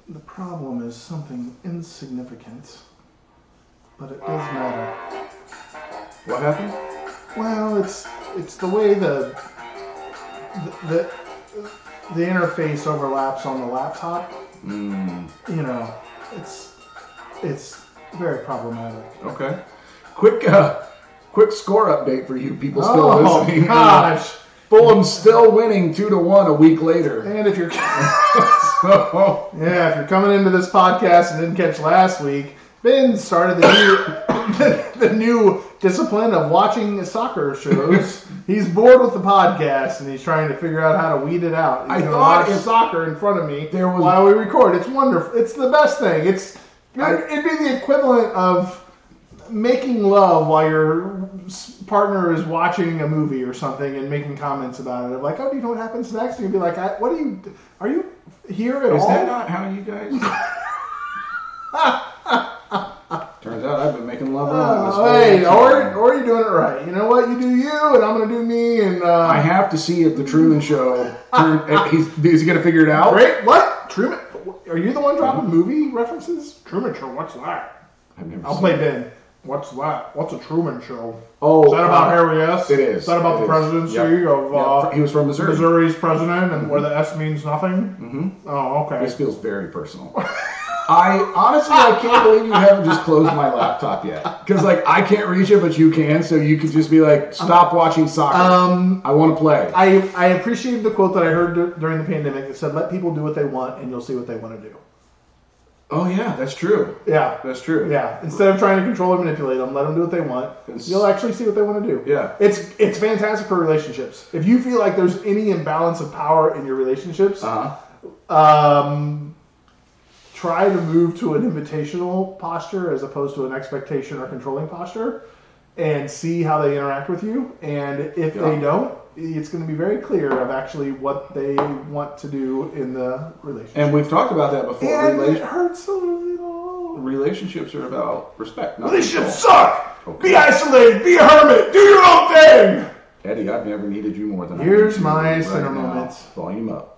the problem is something insignificant, but it does matter. What happened? Well, it's the way the interface overlaps on the laptop. Mm. You know, it's very problematic. Okay. Quick score update for you people still listening. Oh gosh. Fulham's still winning 2-1 a week later. And if you're if you're coming into this podcast and didn't catch last week, Ben started the new discipline of watching soccer shows. He's bored with the podcast and he's trying to figure out how to weed it out. He's gonna watch soccer in front of me while we record. It's wonderful. It's the best thing. It'd be the equivalent of making love while your partner is watching a movie or something and making comments about it. Like, oh, do you know what happens next? And you'd be like, are you here at all? Is that not how you guys... Turns out I've been making love alone this whole time. Or you're doing it right. You know what? You do you, and I'm going to do me. And I have to see if the Truman Show... is he going to figure it out? Great. What? Truman? Are you the one dropping movie references? Truman Show, what's that? I'll play Ben. What's that? What's a Truman Show? Oh, is that about Harry S? It is. Is that about the presidency of... he was from Missouri. Missouri's president, and where the S means nothing? Mm-hmm. Oh, okay. This feels very personal. I can't believe you haven't just closed my laptop yet. Because, I can't reach it, but you can, so you could just be like, stop watching soccer. I want to play. I appreciated the quote that I heard during the pandemic that said, let people do what they want, and you'll see what they want to do. Oh, yeah, that's true. Yeah. That's true. Yeah. Instead of trying to control or manipulate them, let them do what they want. You'll actually see what they want to do. Yeah. It's fantastic for relationships. If you feel like there's any imbalance of power in your relationships, try to move to an invitational posture as opposed to an expectation or controlling posture and see how they interact with you. And if they don't, it's going to be very clear of actually what they want to do in the relationship. And we've talked about that before. And it hurts a little. Relationships are about respect. Relationships suck! Okay. Be isolated! Be a hermit! Do your own thing! Eddie, I've never needed you more than Here's I need my you center right now. moments. Volume up.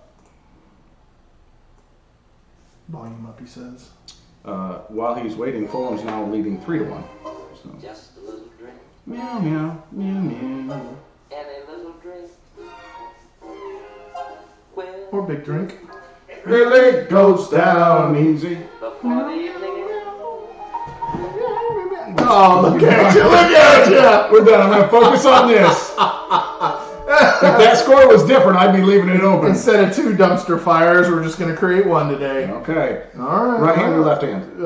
Volume up, he says. While he's waiting, Fulham's now leading 3-1. So. Just a little drink. Meow, meow, meow, meow. And a little drink. Or big drink. Really goes down easy. Before the evening is Oh, look at you! Look at you! We're done. I'm going to focus on this. If that score was different, I'd be leaving it open. Instead of 2 dumpster fires, we're just going to create 1 today. Okay. All right. Right hand or left hand?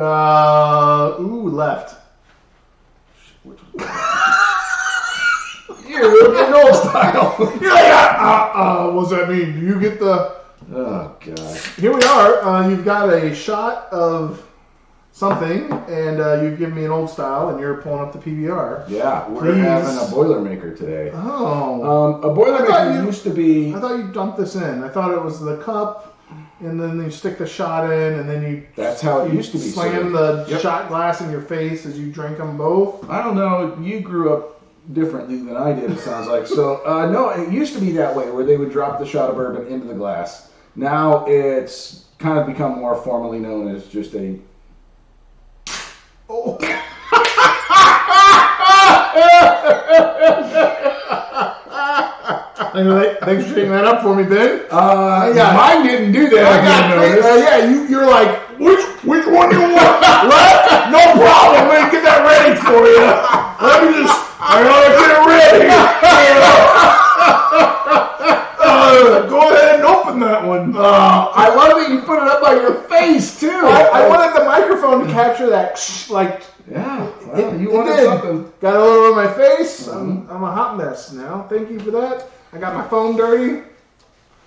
Left. You're getting old style. You're like, what does that mean? Do you get the... Oh, God. Here we are. You've got a shot of something, and you've given me an old style, and you're pulling up the PBR. Yeah, we're having a Boilermaker today. Oh. A Boilermaker used to be... I thought you dumped this in. I thought it was the cup, and then you stick the shot in, and then you... That's how it used to be. Slam the shot glass in your face as you drink them both. I don't know. You grew up differently than I did, it sounds like. So, no, it used to be that way, where they would drop the shot of bourbon into the glass. Now it's kind of become more formally known as just a... Oh. Thanks for shaking that up for me, Ben. Mine didn't do that. You're like, which one do you want? Left? No problem, man. Get that ready for you. I gotta get it ready. Go ahead and open that one. I love that you put it up by your face too. I wanted the microphone to capture that, Yeah, well, you wanted something. Got a little on my face. I'm a hot mess now. Thank you for that. I got my phone dirty.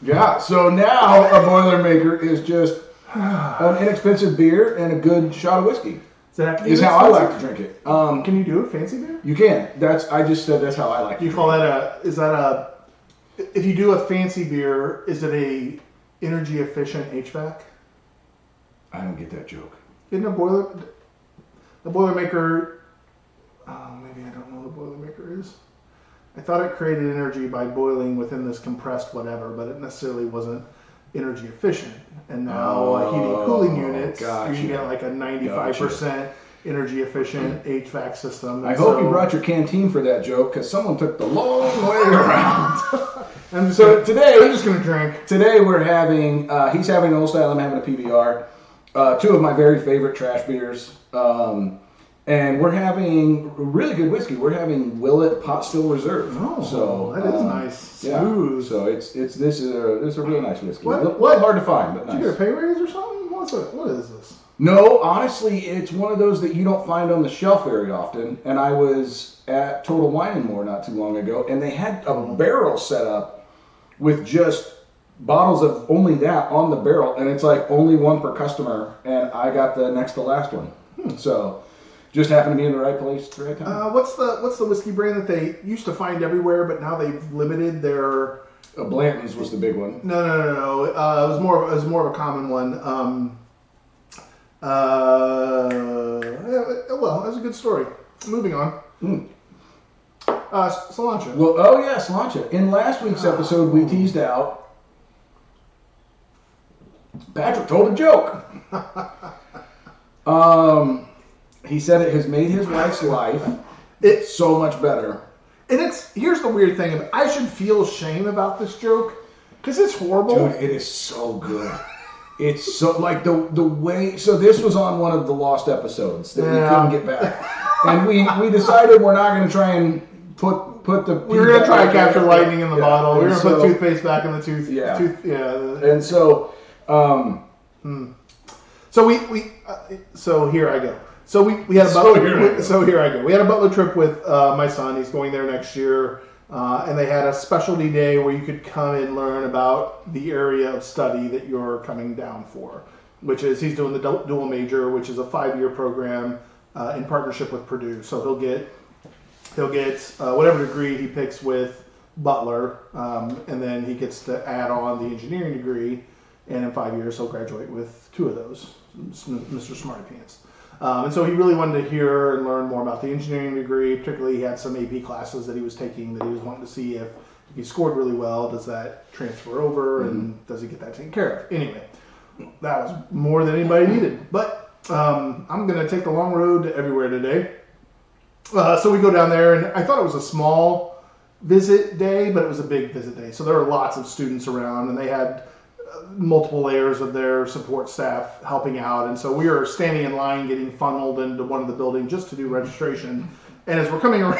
Yeah, so now a Boilermaker is just an inexpensive beer and a good shot of whiskey. Is how I like to drink it. Can you do a fancy beer? You can. I just said that's how I like to drink it. You call that if you do a fancy beer, is it a energy efficient HVAC? I don't get that joke. Isn't the Boilermaker, maybe I don't know what the Boilermaker is. I thought it created energy by boiling within this compressed whatever, but it necessarily wasn't energy efficient. And now heating and cooling units, gotcha. you can get like a 95% energy efficient HVAC system. I hope you brought your canteen for that joke, because someone took the long way around. I'm just going to drink. Today we're having, he's having an old style, I'm having a PBR. Two of my very favorite trash beers. And we're having really good whiskey. We're having Willet Pot Still Reserve. Oh, so that is nice. Smooth. Yeah. So this is a really nice whiskey. What? A little hard to find, but nice. Did you get a pay raise or something? What is this? No, honestly, it's one of those that you don't find on the shelf very often. And I was at Total Wine and More not too long ago, and they had a barrel set up with just bottles of only that on the barrel, and it's like only one per customer, and I got the next to last one. So just happened to be in the right place at the right time. What's the whiskey brand that they used to find everywhere, but now they've limited their? Blanton's was the big one. No. It was more of a common one. Well, that's a good story. Moving on. Cilantro. Well, cilantro. In last week's episode, we teased out. Patrick told a joke. He said it has made his wife's life so much better. And here's the weird thing. I should feel shame about this joke because it's horrible. Dude, it is so good. It's so like the way. So this was on one of the lost episodes that we couldn't get back, and we decided we're not going to try and put the. We were going to try and capture lightning in the bottle. We were going to put so, toothpaste back in the tooth. Yeah. And so. So here I go. So we had a butler. So here I go. We had a butler trip with my son. He's going there next year, and they had a specialty day where you could come and learn about the area of study that you're coming down for, which is he's doing the dual major, which is a 5-year program in partnership with Purdue. So he'll get whatever degree he picks with Butler, and then he gets to add on the engineering degree, and in 5 years he'll graduate with 2 of those. Mr. Smarty Pants. And so he really wanted to hear and learn more about the engineering degree. Particularly, he had some AP classes that he was taking that he was wanting to see if he scored really well, does that transfer over, and does he get that taken care of? Anyway, that was more than anybody needed. But I'm going to take the long road to everywhere today. So we go down there, and I thought it was a small visit day, but it was a big visit day. So there were lots of students around, and they had multiple layers of their support staff helping out, and so we were standing in line getting funneled into one of the buildings just to do registration. And as we're coming around,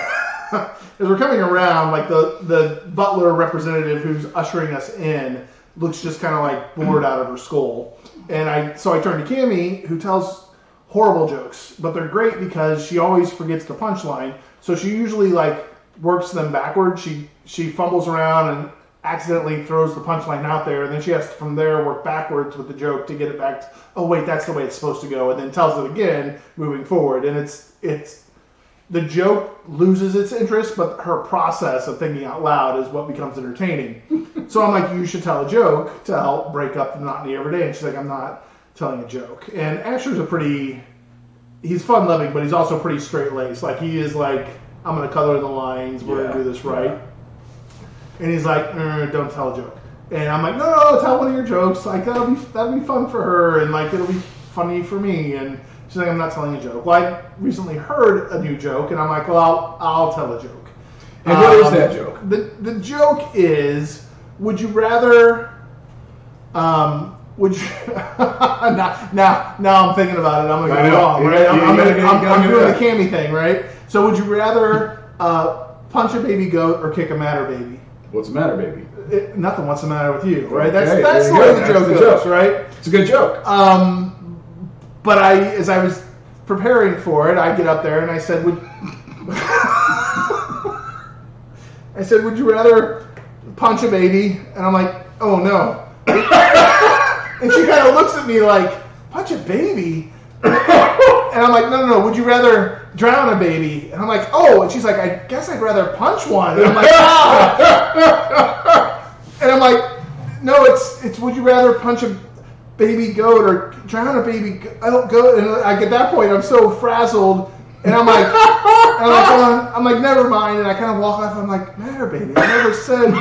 like the butler representative who's ushering us in looks just kind of like bored out of her skull. And so I turned to Cammie, who tells horrible jokes, but they're great because she always forgets the punchline. So she usually like works them backwards. She fumbles around and accidentally throws the punchline out there, and then she has to from there work backwards with the joke to get it back to, oh wait, that's the way it's supposed to go, and then tells it again moving forward. And it's the joke loses its interest, but her process of thinking out loud is what becomes entertaining. So I'm like, you should tell a joke to help break up the monotony every day. And she's like, I'm not telling a joke. And Asher's he's fun loving, but he's also pretty straight laced. Like he is like, I'm going to color the lines, we're going to do this right. And he's like, don't tell a joke. And I'm like, no, tell one of your jokes. Like that'll be fun for her, and like it'll be funny for me. And she's like, I'm not telling a joke. Well, I recently heard a new joke, and I'm like, well, I'll tell a joke. And what is that joke? The joke is, would you rather? Now I'm thinking about it. I'm gonna go wrong, right? I'm doing the Cammie thing, right? So would you rather punch a baby goat or kick a matter baby? What's the matter, baby? Nothing. What's the matter with you, right? Okay, That's the way the joke goes, right? It's a good joke. But as I was preparing for it, I get up there and I said, would you rather punch a baby? And I'm like, oh no. And she kind of looks at me like, punch a baby? And I'm like, no. Would you rather drown a baby? And I'm like, oh. And she's like, I guess I'd rather punch one. And I'm like, ah. And I'm like, no, it's would you rather punch a baby goat or drown a baby goat? And like at that point, I'm so frazzled, and I'm like, never mind. And I kind of walk off. I'm like, matter baby. I never said.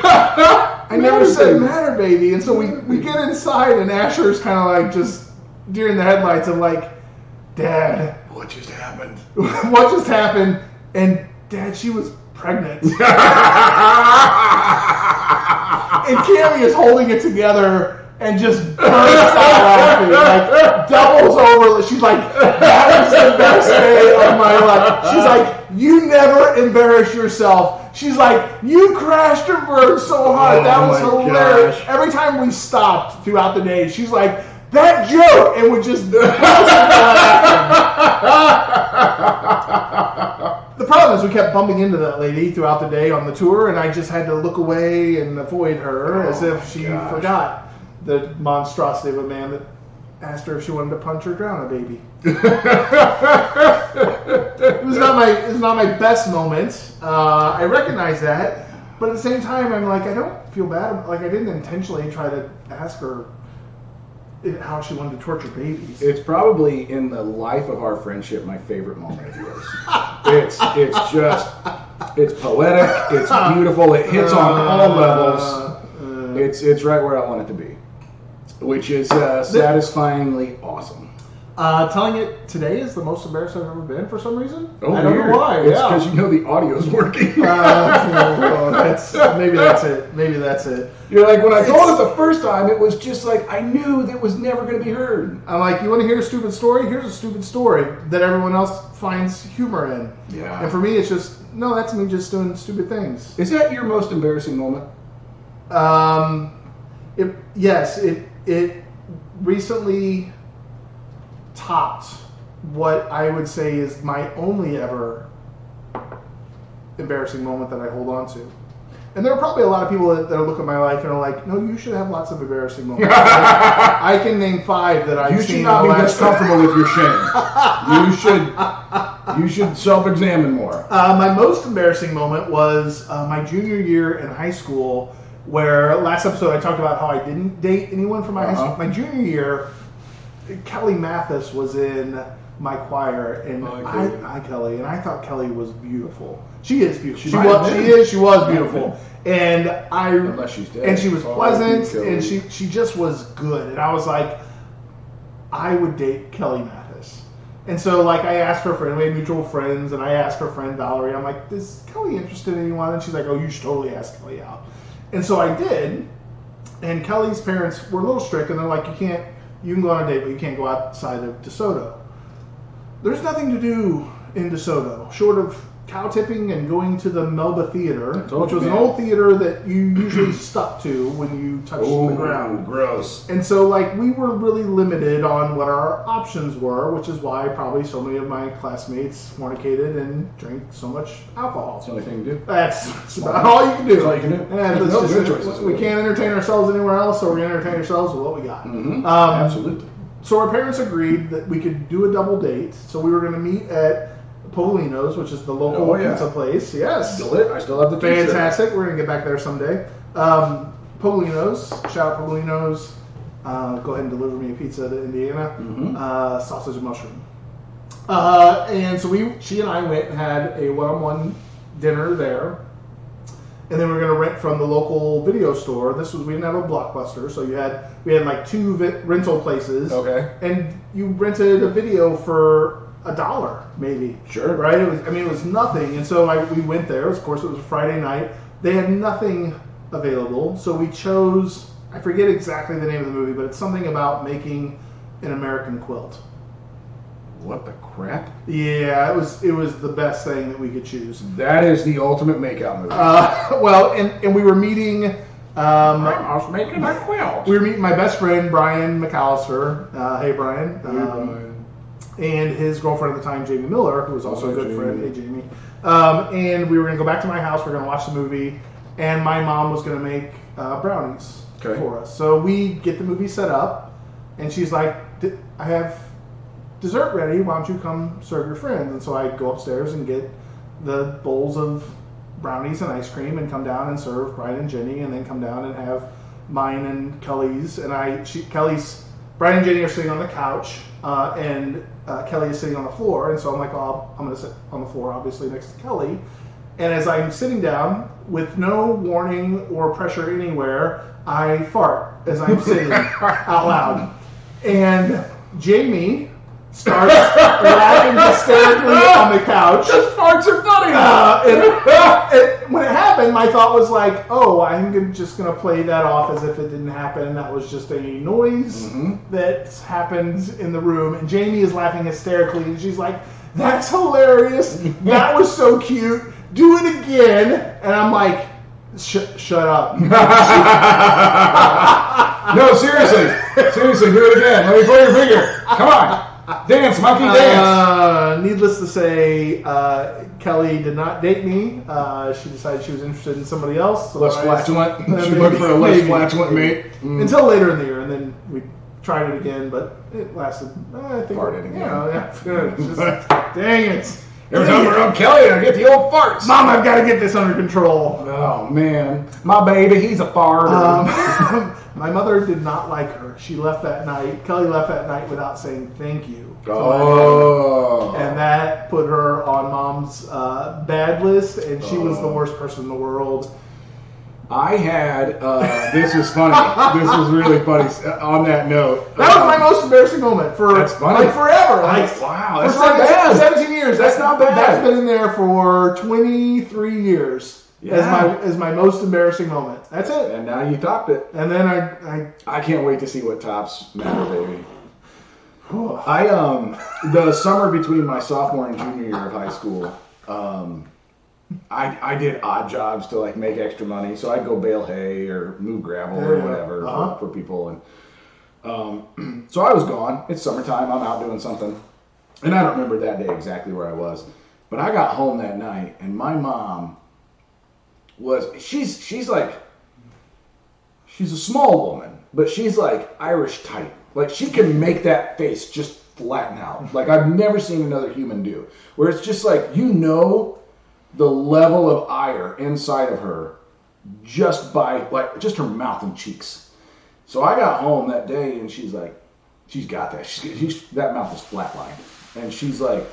I never said matter, baby. And so we get inside, and Asher's kind of like just deer in the headlights of like, Dad, What just happened? what just happened? And Dad, she was pregnant. And Cammy is holding it together and just bursts out laughing, like doubles over. She's like, that was the best day of my life. She's like, you never embarrass yourself. She's like, you crashed and burned so hard. That was hilarious. Gosh. Every time we stopped throughout the day, she's like, that joke, and would just laughing. The problem is we kept bumping into that lady throughout the day on the tour, and I just had to look away and avoid her as if she forgot the monstrosity of a man that asked her if she wanted to punch or drown a baby. It was not my best moment. I recognize that, but at the same time, I'm like, I don't feel bad. Like I didn't intentionally try to ask her how she wanted to torture babies. It's probably in the life of our friendship my favorite moment of yours. It's poetic, it's beautiful, it hits on all levels. It's right where I want it to be, which is satisfyingly awesome. Telling it today is the most embarrassed I've ever been for some reason. Oh, I don't know why. It's because you know the audio's working. Maybe that's it. Maybe that's it. You're like, when I told it the first time, it was just like, I knew that was never going to be heard. I'm like, you want to hear a stupid story? Here's a stupid story that everyone else finds humor in. Yeah. And for me, it's just, no, that's me just doing stupid things. Is that your most embarrassing moment? Yes, it recently topped what I would say is my only ever embarrassing moment that I hold on to. And there are probably a lot of people that look at my life and are like, no, you should have lots of embarrassing moments. I can name 5 that I've seen. You should not be this comfortable with your shame. You should self-examine more. My most embarrassing moment was my junior year in high school, where last episode I talked about how I didn't date anyone from my high school. My junior year, Kelly Mathis was in my choir, and hi Kelly, and I thought Kelly was beautiful. She is beautiful. She was beautiful, and unless she's dead. And she was pleasant, and she just was good, and I was like, I would date Kelly Mathis. And so like I asked her friend, we had mutual friends, and I asked her friend Valerie, I'm like, is Kelly interested in anyone? And she's like, oh, you should totally ask Kelly out. And so I did, and Kelly's parents were a little strict, and they're like, you can go on a date, but you can't go outside of DeSoto. There's nothing to do in DeSoto, short of cow tipping and going to the Melba Theater, which was an old theater that you usually stuck to when you touched the ground. Gross. And so, like, we were really limited on what our options were, which is why probably so many of my classmates fornicated and drank so much alcohol. That's the only thing you do. That's about all you can do. That's all you can do. And we can't entertain ourselves anywhere else, so we're going to entertain ourselves with what we got. Mm-hmm. Absolutely. So our parents agreed that we could do a double date. So we were going to meet at Polino's, which is the local pizza place. Yes. I still have the t-shirt. Fantastic. We're going to get back there someday. Polino's. Shout out Polino's. Go ahead and deliver me a pizza to Indiana. Mm-hmm. Sausage and mushroom. And so she and I went and had a one-on-one dinner there. And then we were going to rent from the local video store. We didn't have a Blockbuster, so we had like 2 rental places. Okay. And you rented a video for $1 maybe. Sure. Right? It was nothing. And so we went there. Of course, it was a Friday night. They had nothing available, so we chose, I forget exactly the name of the movie, but it's something about making an American quilt. What the crap? Yeah, it was the best thing that we could choose. That is the ultimate makeout movie. And we were meeting. I was making a quilt. We were meeting my best friend Brian McAllister. Hey Brian. And his girlfriend at the time, Jamie Miller, who was also a good friend. Hey Jamie. And we were going to go back to my house. We were going to watch the movie, and my mom was going to make brownies for us. So we get the movie set up, and she's like, "I have dessert ready. Why don't you come serve your friends?" And so I go upstairs and get the bowls of brownies and ice cream and come down and serve Brian and Jenny, and then come down and have mine and Kelly's. And Brian and Jenny are sitting on the couch, and Kelly is sitting on the floor. And so I'm like, well, I'm going to sit on the floor, obviously, next to Kelly. and as I'm sitting down with no warning or pressure anywhere, I fart as I'm sitting out loud. And Jamie starts laughing hysterically on the couch. Just farts are funny. And when it happened, my thought was like, oh, I'm just going to play that off as if it didn't happen. That was just a noise that happened in the room. And Jamie is laughing hysterically, and she's like, that's hilarious. That was so cute. Do it again. And I'm like, shut up. No, seriously, do it again. Let me pull your finger. Come on. Dance, monkey, dance. Needless to say, Kelly did not date me. She decided she was interested in somebody else. So Less flatulent. She looked for a less flatulent mate. Until later in the year, and then we tried it again, but it lasted, I think. Farted again. Dang it. Every time we're around Kelly, I get the old farts. Mom, I've got to get this under control. Oh, man. My baby, he's a farter. My mother did not like her. She left that night. Kelly left that night without saying thank you. Oh. And that put her on Mom's bad list, and she was the worst person in the world. I had, this is funny. This is really funny. On that note. That was my most embarrassing moment for that's funny. Like forever. Wow, that's not bad. 17 years. That's not bad. That's been in there for 23 years. Yeah. As my most embarrassing moment. That's it. And now you topped it. And then I can't wait to see what tops matter, baby. The summer between my sophomore and junior year of high school, I did odd jobs to like make extra money. So I'd go bale hay or move gravel or whatever for people. And so I was gone. It's summertime. I'm out doing something. And I don't remember that day exactly where I was. But I got home that night, and my mom she's a small woman, but she's like Irish type. Like she can make that face just flatten out. Like I've never seen another human do. Where it's just like, the level of ire inside of her just by like just her mouth and cheeks. So I got home that day, and she's like, she's got that. That mouth is flatlined. And she's like,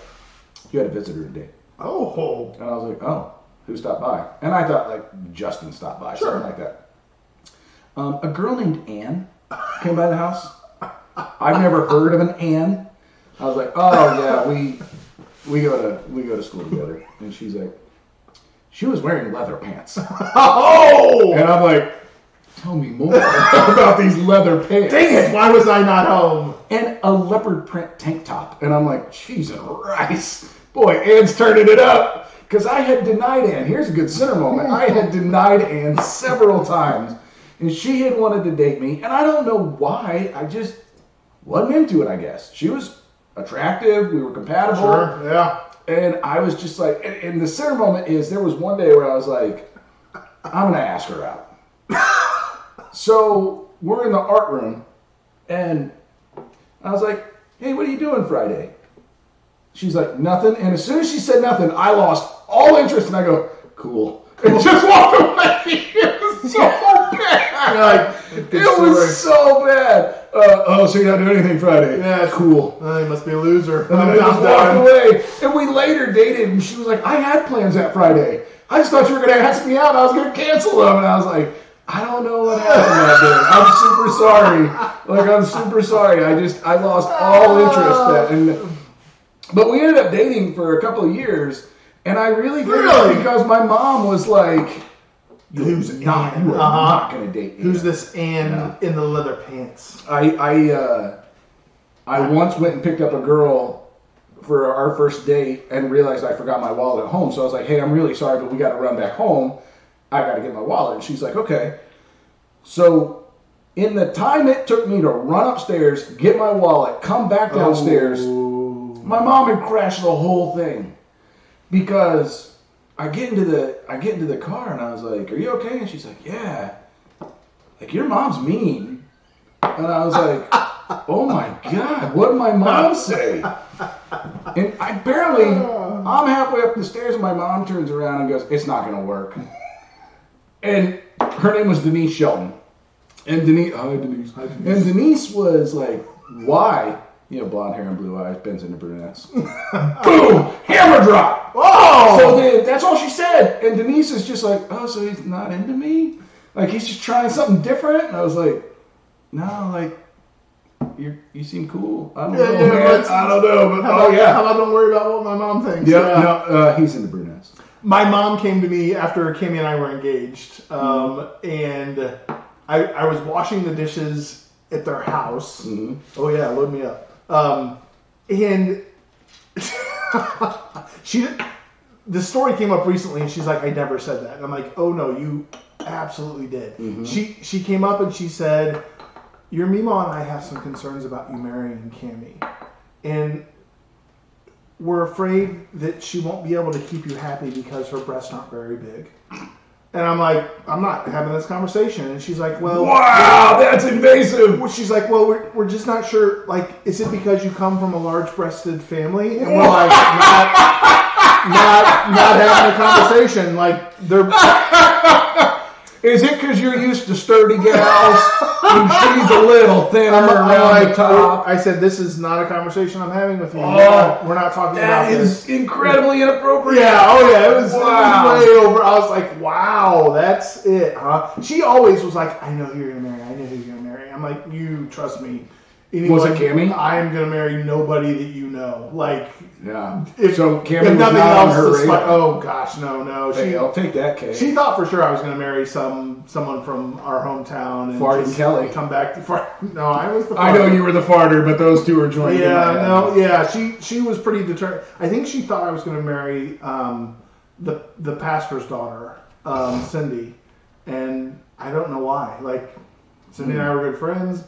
you had a visitor today. Oh. And I was like, oh. Who stopped by? And I thought like Justin stopped by, something like that. A girl named Ann came by the house. I've never heard of an Ann. I was like, oh yeah, we go to school together. And she's like, she was wearing leather pants. Oh! And I'm like, tell me more about these leather pants. Dang it! Why was I not home? And a leopard print tank top. And I'm like, Jesus Christ. Boy, Ann's turning it up. Because I had denied Ann. Here's a good center moment. I had denied Ann several times. And she had wanted to date me. And I don't know why. I just wasn't into it, I guess. She was attractive. We were compatible. Sure, yeah. And I was just like, and the center moment is there was one day where I was like, I'm going to ask her out. So we're in the art room. And I was like, hey, what are you doing Friday? She's like, nothing. And as soon as she said nothing, I lost all interest. And I go, cool. And just walk away. It was so bad. It was so bad. So you're not doing anything Friday? Yeah. Cool. You must be a loser. And then I just walked away. And we later dated, and she was like, I had plans that Friday. I just thought you were going to ask me out. I was going to cancel them. And I was like, I don't know what happened that day. I'm super sorry. I'm super sorry. I lost all interest. But we ended up dating for a couple of years, and I really did it because my mom was like, you are not going to date Ann. Who's this Ann in the leather pants? I once went and picked up a girl for our first date and realized I forgot my wallet at home. So I was like, hey, I'm really sorry, but we got to run back home. I got to get my wallet. And she's like, okay. So in the time it took me to run upstairs, get my wallet, come back downstairs, my mom had crashed the whole thing because I get into the car and I was like, are you okay? And she's like, yeah. Like, your mom's mean. And I was like, oh my God, what did my mom say? And I'm halfway up the stairs and my mom turns around and goes, it's not going to work. And her name was Denise Shelton. And Denise was like, why? You have blonde hair and blue eyes. Ben's into brunettes. Boom! Hammer drop! Oh! So then, that's all she said. And Denise is just like, oh, so he's not into me? Like, he's just trying something different? And I was like, no, like, you seem cool. I don't know, man. I don't know. But, how about don't worry about what my mom thinks? No, he's into brunettes. My mom came to me after Kimmy and I were engaged, and I was washing the dishes at their house. Mm-hmm. Oh yeah, load me up. And the story came up recently, and she's like, "I never said that." And I'm like, "Oh no, you absolutely did." Mm-hmm. She came up and she said, "Your Mima and I have some concerns about you marrying Cammie, and we're afraid that she won't be able to keep you happy because her breasts aren't very big." And I'm like, "I'm not having this conversation." And she's like, "Well, wow, that's invasive." She's like, "Well, we're just not sure. Like, is it because you come from a large-breasted family?" And we're like, not having a conversation. Like, they're. Is it because you're used to sturdy gals and she's a little thinner around the top? I said, this is not a conversation I'm having with you. We're not talking about this. That is incredibly inappropriate. Yeah, it was way over. I was like, wow, that's it, huh? She always was like, I know who you're going to marry. I know who you're going to marry. I'm like, you trust me. Was it Cammie? I'm going to marry nobody that you know. Like, yeah. So Cammie was not on her radar. Oh gosh, no. Hey, I'll take that cake. She thought for sure I was going to marry someone from our hometown and Farting Kelly. Come back to fart. No, I was the farter. I know you were the farter, but those two are joined. She was pretty determined. I think she thought I was going to marry the pastor's daughter, Cindy, and I don't know why. Like, Cindy and I were good friends.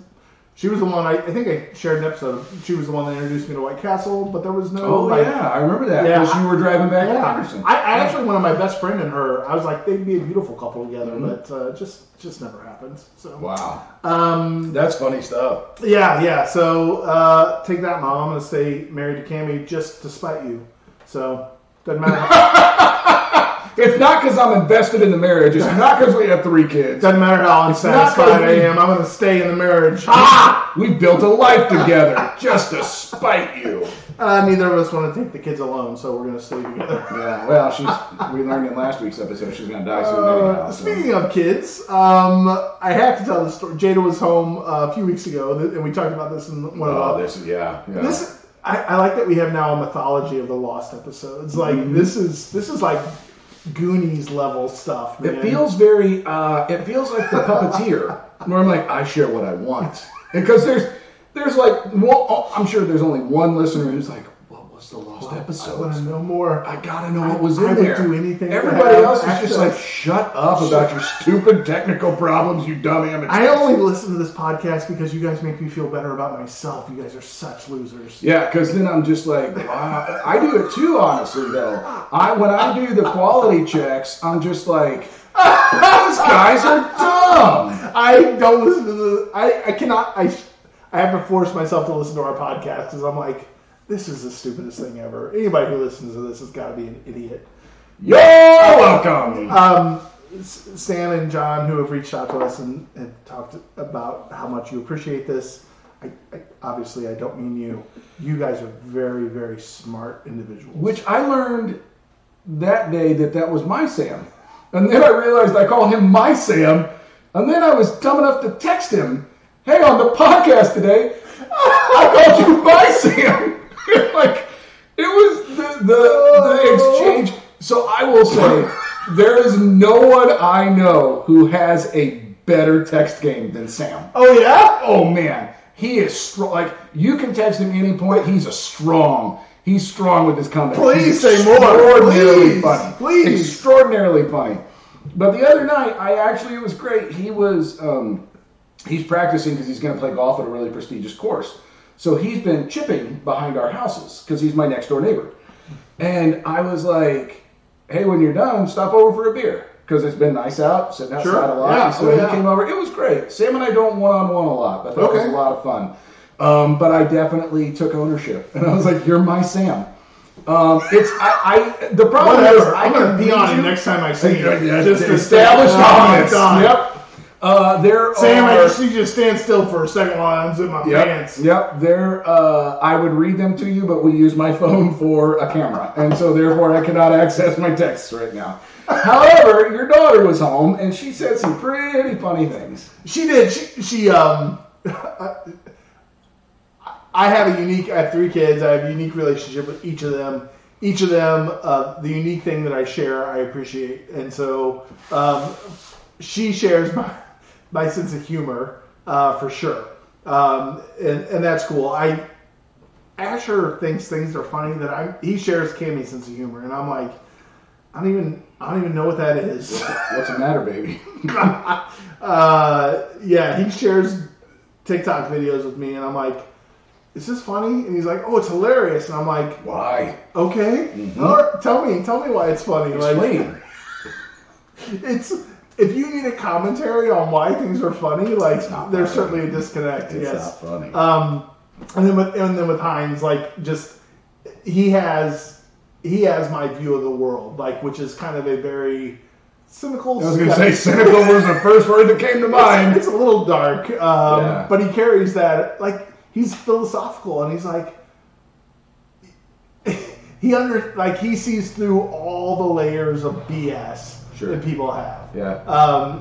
She was the one, I think I shared an episode. She was the one that introduced me to White Castle, but there was no... Oh, I remember that, because you were driving back to Anderson. I actually, one of my best friend and her, I was like, they'd be a beautiful couple together, but just never happened. So. Wow. That's funny stuff. Yeah. So, take that, Mom. I'm going to stay married to Cammie just to spite you. So, doesn't matter. It's not because I'm invested in the marriage. It's not because we have 3 kids. Doesn't matter how unsatisfied I am. I'm going to stay in the marriage. We built a life together just to spite you. Neither of us want to take the kids alone, so we're going to stay together. Yeah, well, we learned in last week's episode she's going to die soon anyhow. Speaking of kids, I have to tell the story. Jada was home a few weeks ago, and we talked about this in one of the... I like that we have now a mythology of the lost episodes. Like, this is like Goonies level stuff, man. It feels very, it feels like the Puppeteer, where I'm like, I share what I want. Because there's like, I'm sure there's only one listener who's like, what was the lost episode? I want to know more. I gotta know what was in there. I would do anything. Everybody else is just like, shut up about your stupid technical problems, you dumb amateur. I only listen to this podcast because you guys make me feel better about myself. You guys are such losers. Yeah, because then I'm just like, wow. I do it too, honestly, though. When I do the quality checks, I'm just like, these guys are dumb. I don't listen to the... I cannot... I have to force myself to listen to our podcast because I'm like, this is the stupidest thing ever. Anybody who listens to this has got to be an idiot. You're welcome. Stan and John, who have reached out to us and talked about how much you appreciate this. Obviously, I don't mean you. You guys are very, very smart individuals. Which I learned that day that was my Sam. And then I realized I call him my Sam. And then I was dumb enough to text him, hey, on the podcast today, I called you my Sam. Like, it was the exchange. So I will say, there is no one I know who has a better text game than Sam. Oh, yeah? Oh, man. He is strong. Like, you can text him at any point. He's strong with his comeback. Please say more. Extraordinarily funny. Please. Extraordinarily funny. But the other night, it was great. He was, he's practicing because he's going to play golf at a really prestigious course. So he's been chipping behind our houses because he's my next door neighbor. And I was like, hey, when you're done, stop over for a beer. Because it's been nice out, sitting outside a lot. Yeah. So he came over. It was great. Sam and I don't one-on-one a lot, but that was a lot of fun. But I definitely took ownership. And I was like, you're my Sam. The problem is, I'm going to be on it next time I see you. Just establish dominance. Yep. There Sam, are... she just stand still for a second while I unzip my pants. Yep. There, I would read them to you, but we use my phone for a camera, and so therefore I cannot access my texts right now. However, your daughter was home, and she said some pretty funny things. She did. I have three kids. I have a unique relationship with each of them. The unique thing that I share, I appreciate. And so she shares my sense of humor for sure. And that's cool. Asher thinks things are funny he shares Cammy's sense of humor. And I'm like, I don't even know what that is. What's the matter, baby? He shares TikTok videos with me, and I'm like, is this funny? And he's like, oh, it's hilarious. And I'm like, why? Okay. Mm-hmm. All right, tell me why it's funny. Explain. If you need a commentary on why things are funny, like there's certainly a disconnect. It's yes. not funny. And then with Hines, like just he has my view of the world, like which is kind of a very cynical. I was going to say cynical was the first word that came to mind. It's a little dark, but he carries that like. He's philosophical, and he's like, he sees through all the layers of BS that people have. Yeah.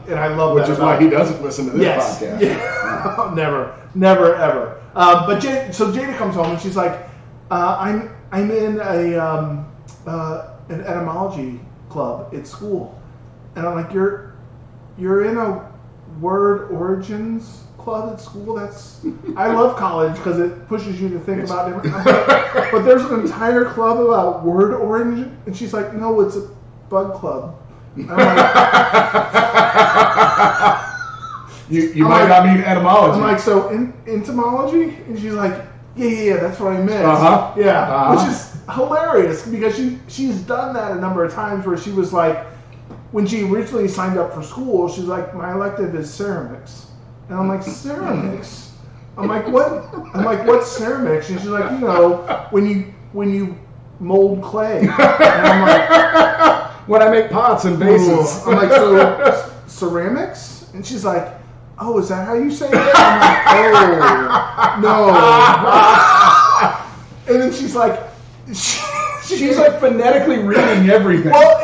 And I love that. Which is why he him. doesn't listen to this podcast. Yeah. Never, ever. But Jada comes home, and she's like, I'm in an etymology club at school, and I'm like, you're in a word origins club at school. I love college because it pushes you to think about different. But there's an entire club about word origin, and she's like, no, it's a bug club. And I'm like, you might not mean etymology. I'm like, so entomology, and she's like, yeah, that's what I meant. Which is hilarious because she's done that a number of times where she was like, when she originally signed up for school, she's like, my elective is ceramics. And I'm like, ceramics? I'm like, what? I'm like, what's ceramics? And she's like, when you mold clay. And I'm like, when I make pots and vases. I'm like, so ceramics? And she's like, oh, is that how you say it? I'm like, oh, no. And then she's like, she's like phonetically reading everything. Well,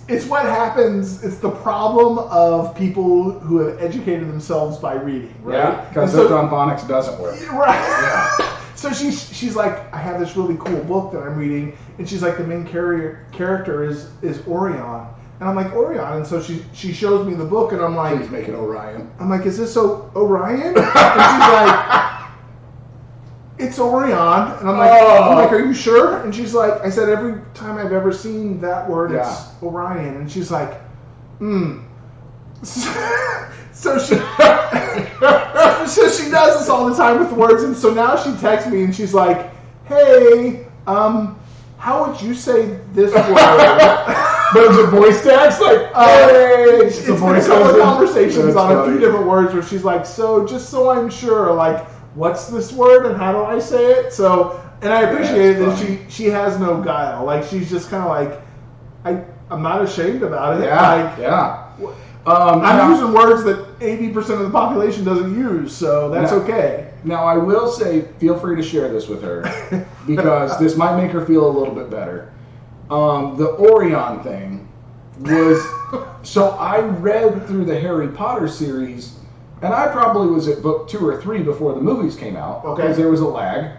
it's what happens. It's the problem of people who have educated themselves by reading, right? Yeah, because hooked on phonics doesn't work. Right. Yeah. So she's like, I have this really cool book that I'm reading, and she's like, the main character is Orion, and I'm like, Orion, and so she shows me the book, and I'm like, please make it Orion. I'm like, is this Orion? And she's like, it's Orion, and I'm like, are you sure? And she's like, I said, every time I've ever seen that word, it's Orion, and she's like, So she does this all the time with words, and so now she texts me and she's like, hey, how would you say this word? But it's a voice text? Like, hey! It's been a couple of conversations on a few different words where she's like, so just so I'm sure, like, what's this word and how do I say it? So, and I appreciate that she has no guile. Like, she's just kind of like, I'm not ashamed about it. I'm using words that 80% of the population doesn't use, so that's okay. Now, I will say, feel free to share this with her, because this might make her feel a little bit better. The Orion thing was... So I read through the Harry Potter series, and I probably was at book 2 or 3 before the movies came out, because there was a lag.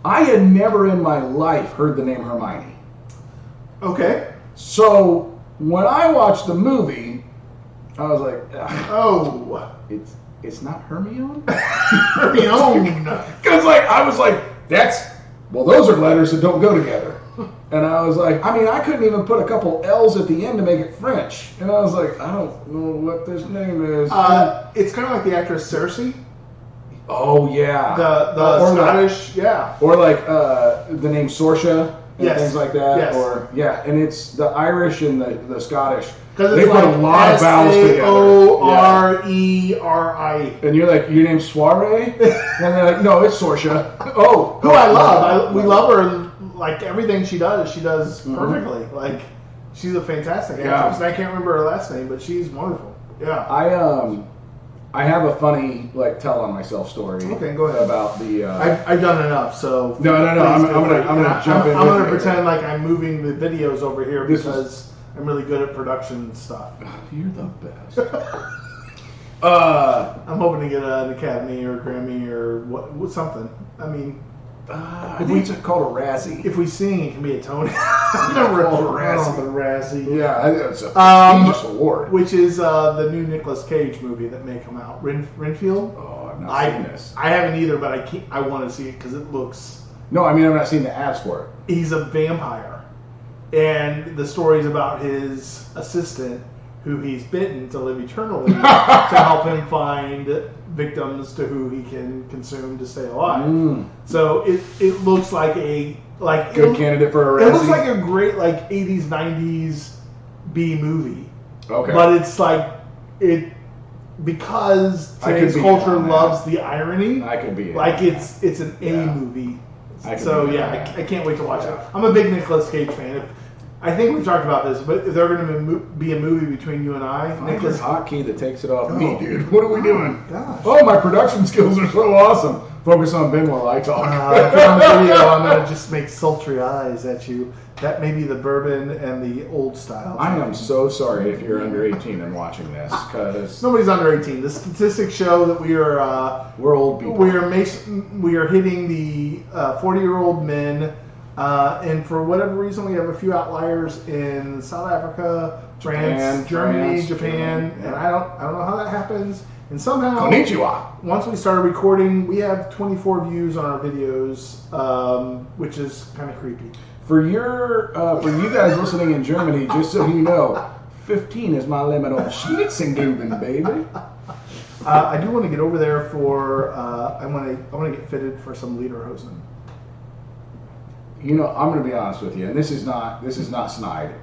I had never in my life heard the name Hermione. Okay. So... when I watched the movie, I was like, it's not Hermione? Hermione. Because I was like, those are letters that don't go together. And I was like, I couldn't even put a couple L's at the end to make it French. And I was like, I don't know what this name is. It's kind of like the actress Cersei. Oh, yeah. The Scottish, Or like the name Sorsha. And things like that, and it's the Irish and the Scottish. Because they put a lot of vowels together. Sorei. And you're like, your name's Soiree? And they're like, no, it's Sorsha. Who I love. We love her. Like everything she does perfectly. Like she's a fantastic actress. And I can't remember her last name, but she's wonderful. Yeah. I have a funny tell on myself story. Okay, go ahead. About the. I've done enough, so. No. I'm gonna jump in. I'm gonna pretend like I'm moving the videos over here because I'm really good at production stuff. You're the best. I'm hoping to get an Academy or Grammy or what something. I mean, I think it's called a Razzie. if we sing, it can be a Tony. Never called a Razzie. Yeah, it's a prestigious award. Which is the new Nicolas Cage movie that may come out. Renfield. Oh, I've not seen this. I haven't either, but I want to see it because it looks. No, I mean I've not seen the ads for it. He's a vampire, and the story's about his assistant, who he's bitten to live eternally, to help him find victims to who he can consume to stay alive. So it looks like good candidate for a Razzie. It looks like a great 80s 90s B movie. Okay, but it's because today's culture loves the irony. I could be it's an A movie. So yeah, I can't wait to watch it. I'm a big Nicolas Cage fan. I think we've talked about this, but if they're going to be a movie between you and I, Nicholas hotkey that takes it off me, dude. What are we doing? Gosh. Oh, my production skills are so awesome. Focus on Ben while I talk. If you're on the video, I'm going to just make sultry eyes at you. That may be the bourbon and the old style. I am so sorry if you're under 18 and watching this, because nobody's under 18. The statistics show that we're old people. We are hitting the 40-year-old men. And for whatever reason, we have a few outliers in South Africa, France, Germany, Japan, and I don't know how that happens. And somehow, Konnichiwa. Once we started recording, we have 24 views on our videos, which is kind of creepy. For you guys listening in Germany, just so you know, 15 is my limit on Schnitzenguben, baby. I do want to get over there for I want to get fitted for some lederhosen. You know, I'm going to be honest with you, and this is not snide.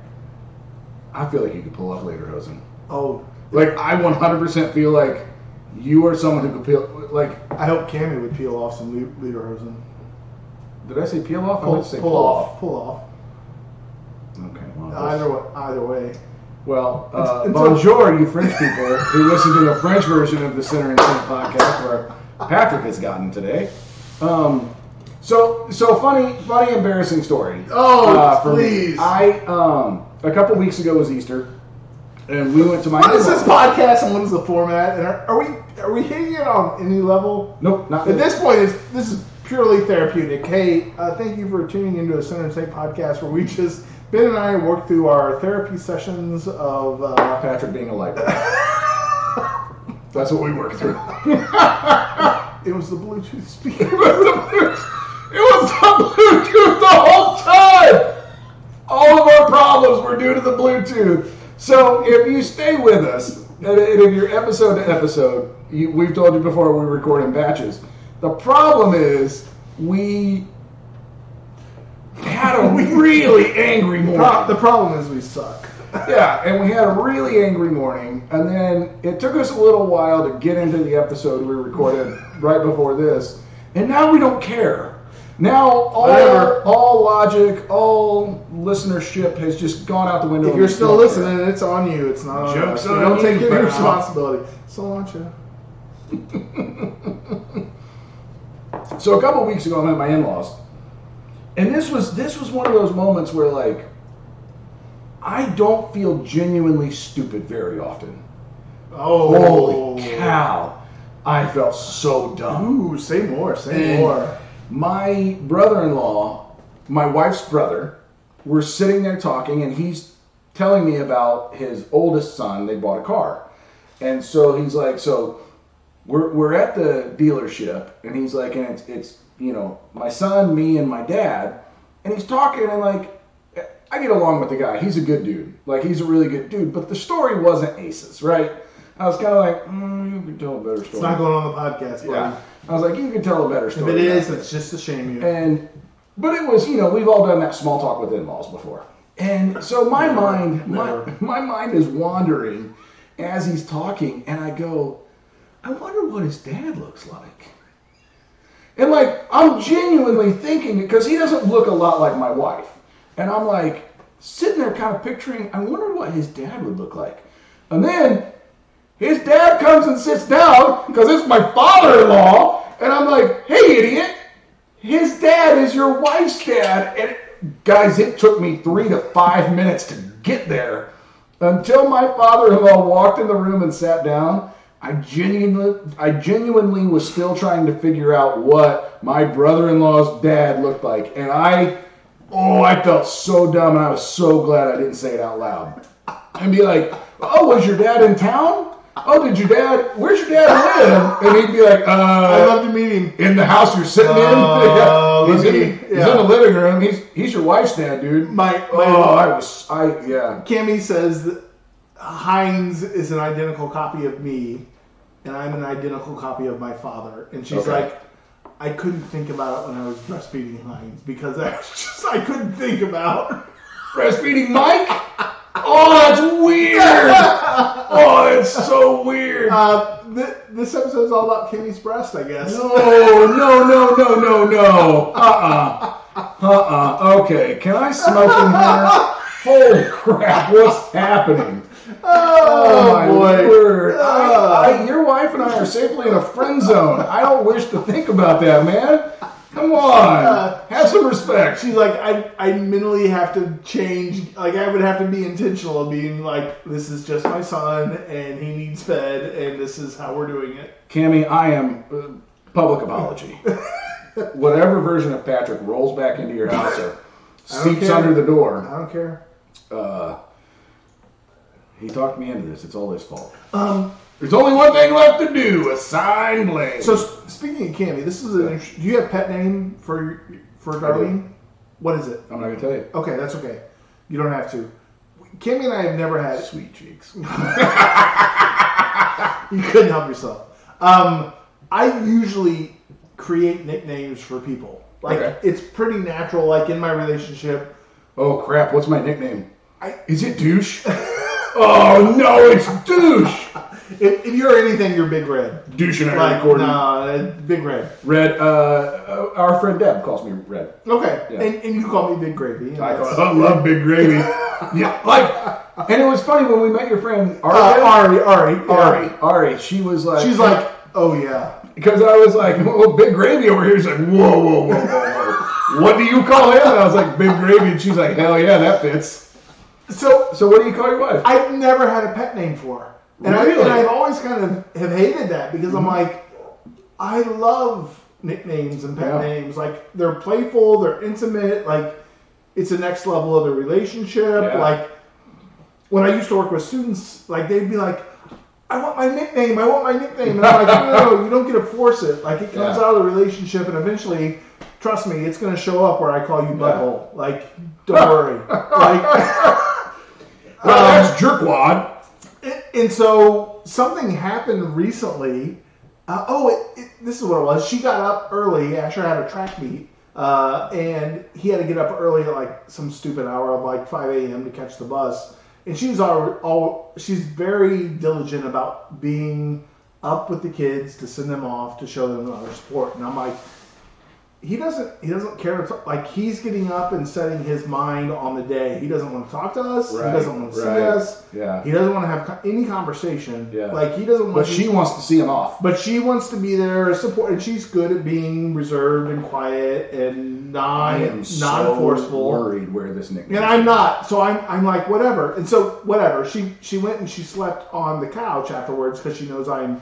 I feel like you could pull off lederhosen. Oh, I 100% feel like you are someone who could peel. I hope Cammy would peel off some lederhosen. Did I say peel off? Pull, I meant to say pull off. Pull off. Okay. Well, either way. Well, bonjour, you French people who listen to the French version of the Center and Center podcast where Patrick has gotten today. So funny, embarrassing story. Oh, please! A couple weeks ago was Easter, and we went to my. What is this podcast and what is the format? And are we hitting it on any level? Nope, not at this point. This is purely therapeutic. Hey, thank you for tuning into a Center and State podcast where Ben and I work through our therapy sessions of Patrick being a light bulb. That's what we work through. It was the Bluetooth speaker. It was the Bluetooth the whole time! All of our problems were due to the Bluetooth. So if you stay with us, and if you're episode to episode, we've told you before we record in batches. The problem is we had a really angry morning. The problem is we suck. Yeah, and we had a really angry morning, and then it took us a little while to get into the episode we recorded right before this, and now we don't care. Now all logic, all listenership has just gone out the window. If you're still listening, it's on you. It's not on us. on Don't you, take any pal. responsibility. So on you. So a couple weeks ago, I'm at my in-laws, and this was one of those moments where I don't feel genuinely stupid very often. Oh, holy cow! I felt so dumb. Ooh, say more. Say more. My brother-in-law, my wife's brother, we're sitting there talking, and he's telling me about his oldest son. They bought a car, and so he's like, so we're at the dealership, and he's like, and it's my son, me, and my dad, and he's talking, and I get along with the guy. He's a good dude. He's a really good dude, but the story wasn't aces, right? I was kind of like, you can tell a better story. It's not going on the podcast, buddy. Yeah. I was like, you can tell a better story. If it is, it's just to shame you. But it was, we've all done that small talk with in-laws before. And so my mind is wandering as he's talking, and I go, I wonder what his dad looks like. And I'm genuinely thinking, because he doesn't look a lot like my wife. And I'm sitting there kind of picturing, I wonder what his dad would look like. And then His dad comes and sits down because it's my father-in-law, and I'm like, hey, idiot, his dad is your wife's dad. And guys, it took me 3 to 5 minutes to get there. Until my father-in-law walked in the room and sat down, I genuinely was still trying to figure out what my brother-in-law's dad looked like. And I felt so dumb, and I was so glad I didn't say it out loud. And be like, oh, was your dad in town? Oh, where's your dad live? And he'd be like, I'd love to meet him. In the house you're sitting in? He's in the living room. He's your wife's dad, dude. Cammy says that Heinz is an identical copy of me, and I'm an identical copy of my father. And she's like, I couldn't think about it when I was breastfeeding Heinz because I couldn't think about breastfeeding Mike. Oh, that's weird. Oh, it's so weird. This episode is all about Kimmy's breast, I guess. No. Okay, can I smoke in here? Holy crap, what's happening? Oh my boy. Word. Your wife and I are safely in a friend zone. I don't wish to think about that, man. Come on. Have some respect. She's like, I mentally have to change. Like, I would have to be intentional of being like, this is just my son, and he needs fed, and this is how we're doing it. Cammy, I am public apology. Whatever version of Patrick rolls back into your house or seeps under the door. I don't care. He talked me into this. It's all his fault. There's only one thing left to do: assign blame. So speaking of Cammy, this is do you have a pet name for Darlene? What is it? I'm not gonna tell you. Okay, that's okay. You don't have to. Cammy and I have never had sweet cheeks. You couldn't help yourself. I usually create nicknames for people. Like it's pretty natural. Like in my relationship. Oh crap! What's my nickname? Is it douche? Oh no, it's douche. If you're anything, you're Big Red. Douche and I recording. No, Big Red. Red. Our friend Deb calls me Red. Okay, yeah. and you call me Big Gravy. I love Big Gravy. Yeah, and it was funny when we met your friend Ari. She was like, oh yeah, because I was like, oh, Big Gravy over here. She's like, whoa. What do you call him? And I was like, Big Gravy, and she's like, hell yeah, that fits. So what do you call your wife? I've never had a pet name for her. And I've always kind of have hated that because I'm like, I love nicknames and pet names. Like, they're playful, they're intimate, like, it's the next level of the relationship. Yeah. Like, when I used to work with students, like, they'd be like, I want my nickname. And I'm like, no, you don't get to force it. Like, it comes out of the relationship, and eventually, trust me, it's going to show up where I call you butthole. Like, don't worry. Like, well, that's jerkwad. And so something happened recently. This is what it was. She got up early. Asher had a track meet, and he had to get up early at like some stupid hour of like 5 a.m. to catch the bus. And she's she's very diligent about being up with the kids to send them off to show them other support. And I'm like, he doesn't care to like he's getting up and setting his mind on the day. He doesn't want to talk to us. Right, he doesn't want to see us. Yeah. He doesn't want to have any conversation. Yeah. Like he doesn't want. But she wants to see him off. But she wants to be there support, and she's good at being reserved and quiet and non-forceful. Worried where this nickname. And I'm not. So I'm like whatever. And so whatever. She went and she slept on the couch afterwards because she knows I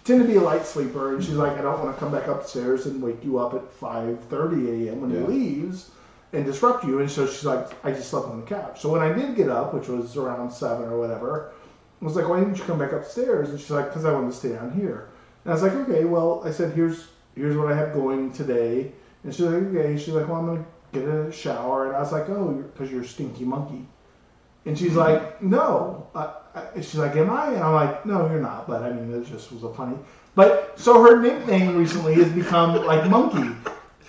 tend to be a light sleeper, and she's like, I don't want to come back upstairs and wake you up at 5:30 a.m. when he leaves and disrupt you. And so she's like, I just slept on the couch. So when I did get up, which was around 7 or whatever, I was like, why didn't you come back upstairs? And she's like, because I wanted to stay down here. And I was like, okay, well, I said, here's what I have going today. And she's like, okay. She's like, well, I'm going to get a shower. And I was like, oh, because you're a stinky monkey. And she's like, no. She's like, am I? And I'm like, no, you're not. But I mean, it just was a funny. But so her nickname recently has become like Monkey.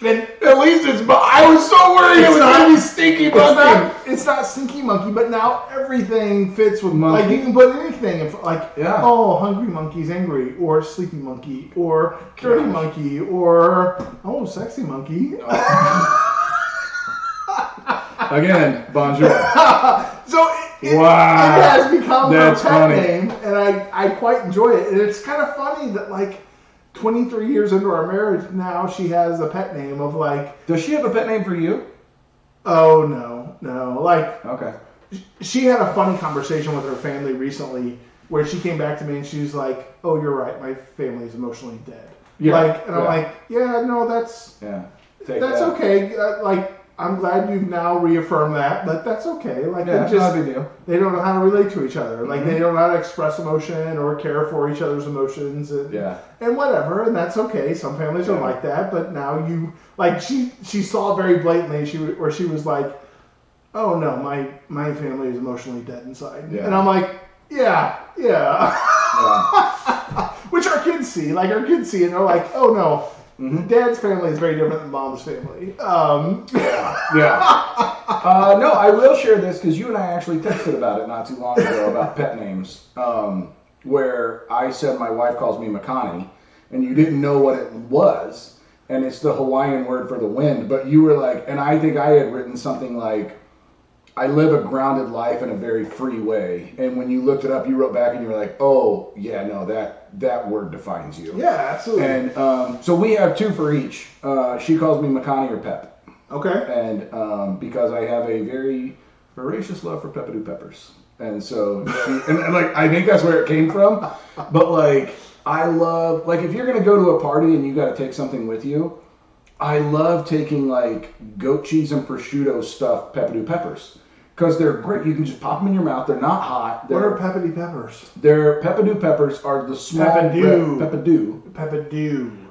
And at least it's. I was so worried it was going to be Stinky Monkey. It's not Stinky Monkey, but now everything fits with monkey. Like you can put anything in, like, oh, Hungry Monkey's angry, or Sleepy Monkey, or Dirty Monkey, or Sexy Monkey. Again, bonjour. So it has become her pet name, and I I quite enjoy it. And it's kind of funny that like 23 years into our marriage now, she has a pet name of like. Does she have a pet name for you? Oh no. Like Okay. she had a funny conversation with her family recently where she came back to me and she's like, "Oh, you're right. My family is emotionally dead." Yeah. Like, and I'm like, "Yeah, no, that's Take that's that. okay. Like, I'm glad you've now reaffirmed that, but that's okay. Like, Yeah, it's not a big deal. they don't know how to relate to each other. Like, they don't know how to express emotion or care for each other's emotions and whatever, and that's okay. Some families are like that, but now you like she saw it very blatantly. Where she was like, "Oh no, my family is emotionally dead inside," and I'm like, "Yeah." Which our kids see. Like our kids see, and they're like, "Oh no." Dad's family is very different than Mom's family. No, I will share this because you and I actually texted about it not too long ago about pet names. Where I said my wife calls me Makani, and you didn't know what it was, and it's the Hawaiian word for the wind. But you were like, and I think I had written something like, I live a grounded life in a very free way. And when you looked it up, you wrote back and you were like, oh, yeah, no, that word defines you. Yeah, absolutely. And so we have two for each. She calls me Makani or Pep. Okay. And because I have a very voracious love for Peppadew peppers. And so, and like, I think that's where it came from. But like, I love, like, if you're going to go to a party and you got to take something with you, I love taking like goat cheese and prosciutto stuffed Peppadew peppers. Because they're great. You can just pop them in your mouth. They're not hot. What are Peppadew peppers? Peppadew peppers are the small Peppadew.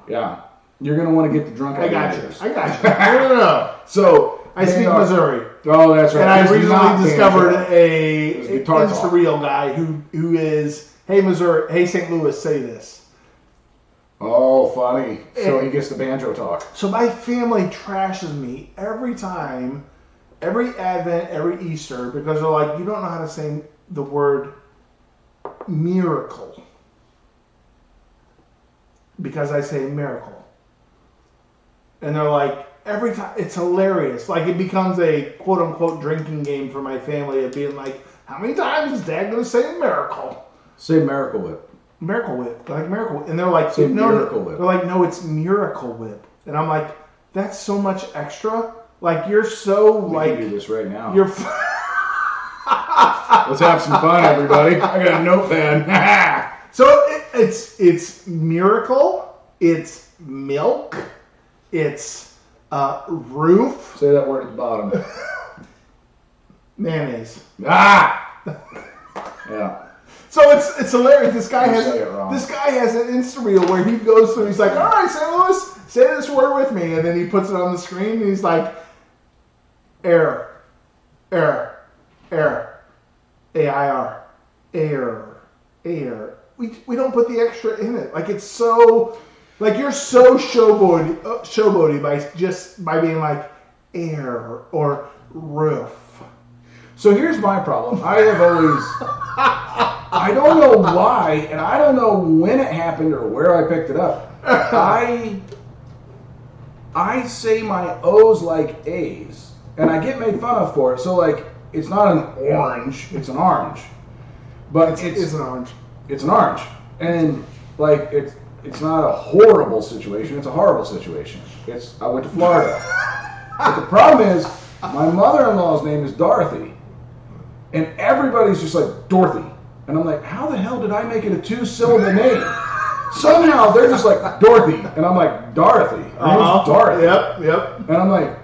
Yeah. You're going to want to get the drunk I got you. No. So I speak Missouri. Oh, that's right. And I recently discovered a guitar Insta-reel guy who is, hey Missouri, hey St. Louis, say this. Oh, funny. So he gets the banjo talk. So my family trashes me every time, every Advent, every Easter, because they're like, you don't know how to say the word miracle. Because I say miracle. And they're like, every time, it's hilarious. Like, it becomes a quote-unquote drinking game for my family of being like, how many times is Dad going to say miracle? Say Miracle Whip. Miracle Whip. Like, Miracle Whip. And they're like, say no. Miracle Whip. They're like, no, it's Miracle Whip. And I'm like, that's so much extra. Like, you're so, We can do this right now. You're... Let's have some fun, everybody. I got a notepad. So, it's miracle. It's milk. It's roof. Say that word at the bottom. Mayonnaise. Ah! Yeah. So it's hilarious. This guy has an Insta reel where he goes through. He's like, "All right, St. Louis, say this word with me," and then he puts it on the screen and he's like, "Air, AIR, air." We don't put the extra in it. Like it's so, like you're so showboaty by being like air or roof. So here's my problem. I have always, I don't know why, and I don't know when it happened or where I picked it up. I say my O's like A's, and I get made fun of for it. So like, it's not an orange, it's an orange. But it's an orange. It's an orange. And like, it's not a horrible situation, it's a horrible situation. I went to Florida. But the problem is, my mother-in-law's name is Dorothy. And everybody's just like, Dorothy. And I'm like, how the hell did I make it a 2-syllable name? Somehow they're just like, Dorothy. And I'm like, Dorothy. Her name's Dorothy. Yep. And I'm like,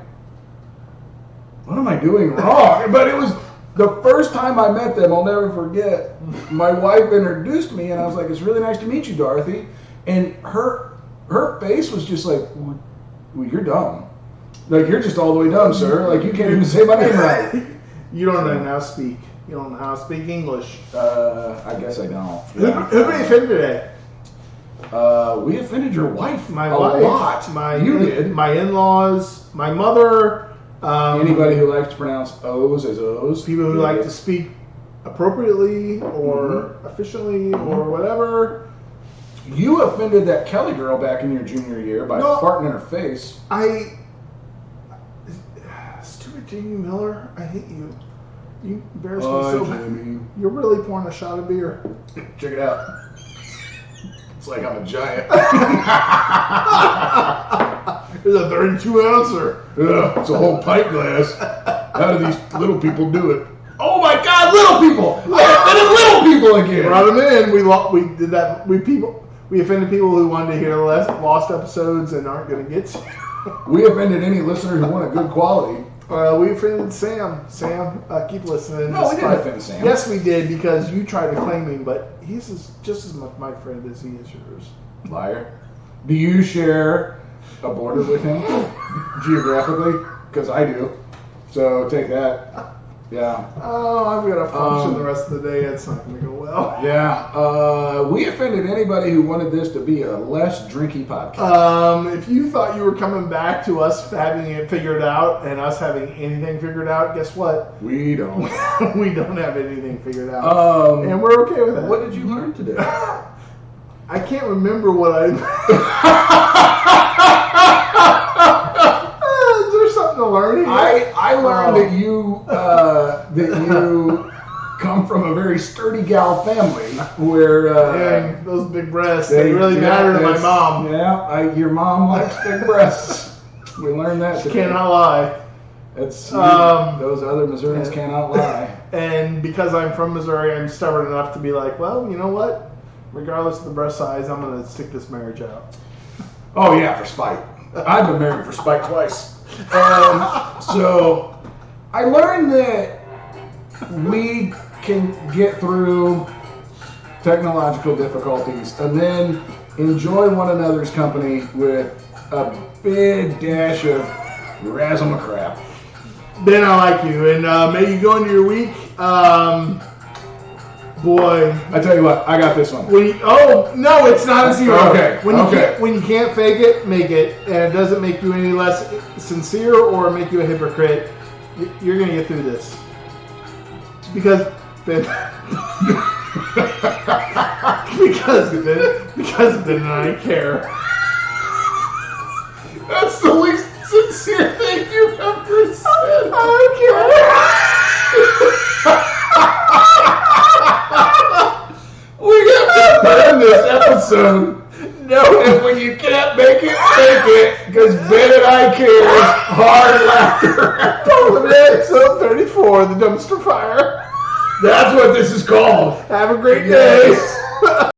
what am I doing wrong? But it was the first time I met them, I'll never forget. My wife introduced me, and I was like, it's really nice to meet you, Dorothy. And her face was just like, well, you're dumb. Like, you're just all the way dumb, sir. Like, you can't even say my name right. You don't know how to speak. You don't know how to speak English. I guess I don't. Yeah. Who did we offend today? We offended your wife. My a wife. lot. You did. My in-laws. My mother. Anybody who likes to pronounce O's as O's. People who like to speak appropriately or efficiently or whatever. You offended that Kelly girl back in your junior year by farting in her face. Stupid Jamie Miller, I hate you. You embarrass me so bad. Jimmy. You're really pouring a shot of beer. Check it out. It's like I'm a giant. It's a 32 ouncer. It's a whole pint glass. How do these little people do it? Oh my God, little people! I offended little people again. Brought them in. We did that. We offended people who wanted to hear lost episodes and aren't going to get to. We offended any listener who wanted good quality. We offended Sam. Sam, keep listening. No, we didn't offend Sam. Yes, we did because you tried to claim him, but he's just as much my friend as he is yours. Liar. Do you share a border with him geographically? Because I do. So take that. Yeah. Oh, I've got to function the rest of the day. It's not going to go well. Yeah. We offended anybody who wanted this to be a less drinky podcast. If you thought you were coming back to us having it figured out and us having anything figured out, guess what? We don't. We don't have anything figured out. And we're okay with that. What did you learn today? I can't remember what I... Is there something to learn here? I learned that you come from a very sturdy gal family where Dang, those big breasts, they really matter to my mom. Yeah, your mom likes big breasts. We learned that today. Cannot lie. It's those other Missourians cannot lie. And because I'm from Missouri, I'm stubborn enough to be like, well, you know what? Regardless of the breast size, I'm going to stick this marriage out. Oh yeah, for spite. I've been married for spite twice. So I learned that we can get through technological difficulties and then enjoy one another's company with a big dash of razzle-crap. Ben, I like you, and may you go into your week. Boy, I tell you what, I got this one. No, it's not a zero. Okay. When you can't fake it, make it, and it doesn't make you any less sincere or make you a hypocrite. You're gonna get through this. Because Ben, because Ben and I care. That's the least sincere thing you've ever said. I care. We have to burn this episode. No. And when you can't make it, fake it. Because Ben and I care. Hard laughter. Episode 34, the dumpster fire. That's what this is called. Have a great Yes. day.